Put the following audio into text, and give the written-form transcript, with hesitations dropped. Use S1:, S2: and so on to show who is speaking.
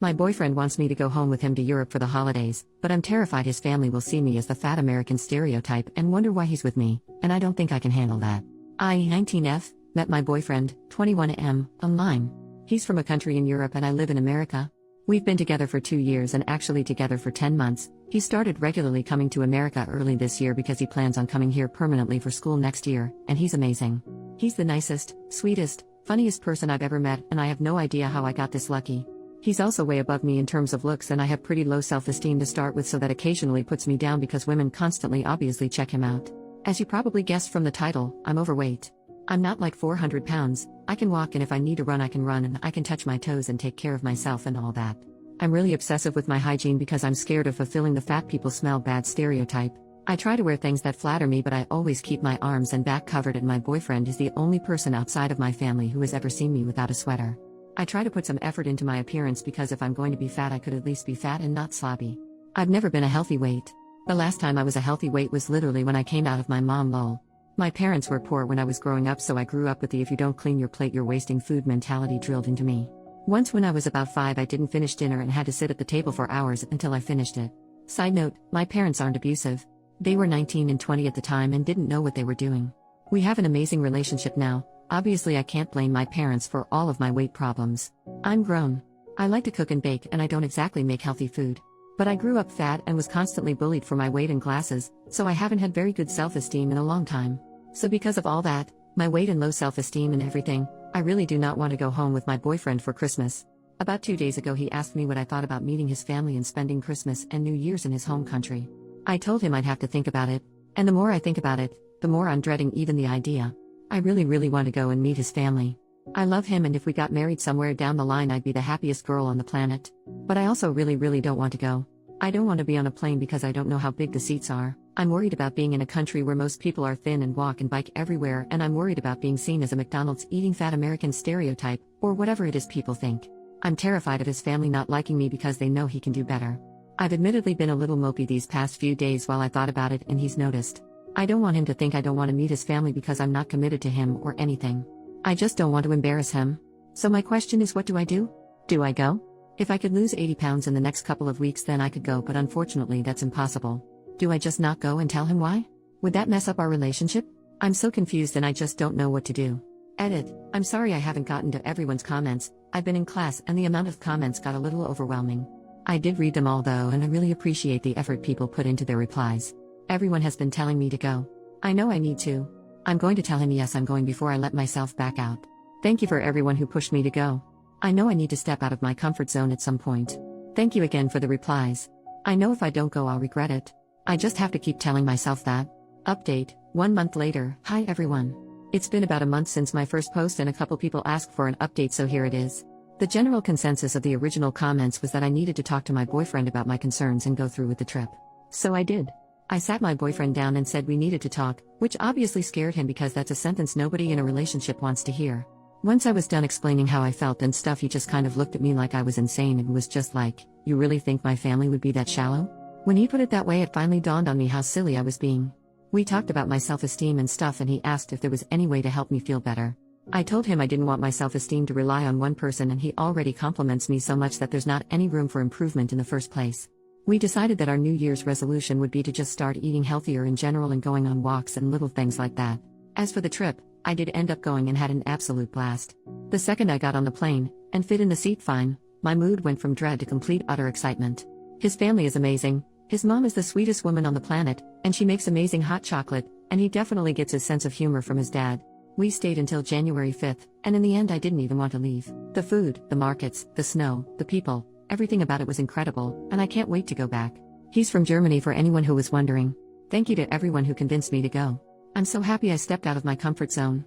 S1: My boyfriend wants me to go home with him to Europe for the holidays, but I'm terrified his family will see me as the fat American stereotype and wonder why he's with me, and I don't think I can handle that. I, 19F, met my boyfriend, 21M, online. He's from a country in Europe and I live in America. We've been together for 2 years and actually together for 10 months. He started regularly coming to America early this year because he plans on coming here permanently for school next year, and he's amazing. He's the nicest, sweetest, funniest person I've ever met, and I have no idea how I got this lucky. He's also way above me in terms of looks, and I have pretty low self-esteem to start with, so that occasionally puts me down because women constantly obviously check him out. As you probably guessed from the title, I'm overweight. I'm not like 400 pounds, I can walk, and if I need to run I can run, and I can touch my toes and take care of myself and all that. I'm really obsessive with my hygiene because I'm scared of fulfilling the fat people smell bad stereotype. I try to wear things that flatter me, but I always keep my arms and back covered, and my boyfriend is the only person outside of my family who has ever seen me without a sweater. I try to put some effort into my appearance because if I'm going to be fat I could at least be fat and not slobby. I've never been a healthy weight. The last time I was a healthy weight was literally when I came out of my mom lol. My parents were poor when I was growing up, so I grew up with the if you don't clean your plate you're wasting food mentality drilled into me. Once when I was about 5 I didn't finish dinner and had to sit at the table for hours until I finished it. Side note, my parents aren't abusive. They were 19 and 20 at the time and didn't know what they were doing. We have an amazing relationship now. Obviously I can't blame my parents for all of my weight problems. I'm grown. I like to cook and bake, and I don't exactly make healthy food. But I grew up fat and was constantly bullied for my weight and glasses, so I haven't had very good self-esteem in a long time. So because of all that, my weight and low self-esteem and everything, I really do not want to go home with my boyfriend for Christmas. About 2 days ago he asked me what I thought about meeting his family and spending Christmas and New Year's in his home country. I told him I'd have to think about it, and the more I think about it, the more I'm dreading even the idea. I really want to go and meet his family. I love him, and if we got married somewhere down the line I'd be the happiest girl on the planet. But I also really don't want to go. I don't want to be on a plane because I don't know how big the seats are. I'm worried about being in a country where most people are thin and walk and bike everywhere, and I'm worried about being seen as a McDonald's eating fat American stereotype, or whatever it is people think. I'm terrified of his family not liking me because they know he can do better. I've admittedly been a little mopey these past few days while I thought about it, and he's noticed. I don't want him to think I don't want to meet his family because I'm not committed to him or anything. I just don't want to embarrass him. So my question is, what do I do? Do I go? If I could lose 80 pounds in the next couple of weeks then I could go, but unfortunately that's impossible. Do I just not go and tell him why? Would that mess up our relationship? I'm so confused and I just don't know what to do. Edit. I'm sorry I haven't gotten to everyone's comments. I've been in class and the amount of comments got a little overwhelming. I did read them all though, and I really appreciate the effort people put into their replies. Everyone has been telling me to go. I know I need to. I'm going to tell him yes I'm going before I let myself back out. Thank you for everyone who pushed me to go. I know I need to step out of my comfort zone at some point. Thank you again for the replies. I know if I don't go I'll regret it. I just have to keep telling myself that. Update, 1 month later. Hi everyone. It's been about a month since my first post and a couple people asked for an update, so here it is. The general consensus of the original comments was that I needed to talk to my boyfriend about my concerns and go through with the trip. So I did. I sat my boyfriend down and said we needed to talk, which obviously scared him because that's a sentence nobody in a relationship wants to hear. Once I was done explaining how I felt and stuff, he just kind of looked at me like I was insane and was just like, "You really think my family would be that shallow?" When he put it that way it finally dawned on me how silly I was being. We talked about my self-esteem and stuff and he asked if there was any way to help me feel better. I told him I didn't want my self-esteem to rely on one person, and he already compliments me so much that there's not any room for improvement in the first place. We decided that our New Year's resolution would be to just start eating healthier in general and going on walks and little things like that. As for the trip, I did end up going and had an absolute blast. The second I got on the plane, and fit in the seat fine, my mood went from dread to complete utter excitement. His family is amazing. His mom is the sweetest woman on the planet, and she makes amazing hot chocolate, and he definitely gets his sense of humor from his dad. We stayed until January 5th, and in the end I didn't even want to leave. The food, the markets, the snow, the people, everything about it was incredible, and I can't wait to go back. He's from Germany for anyone who was wondering. Thank you to everyone who convinced me to go. I'm so happy I stepped out of my comfort zone.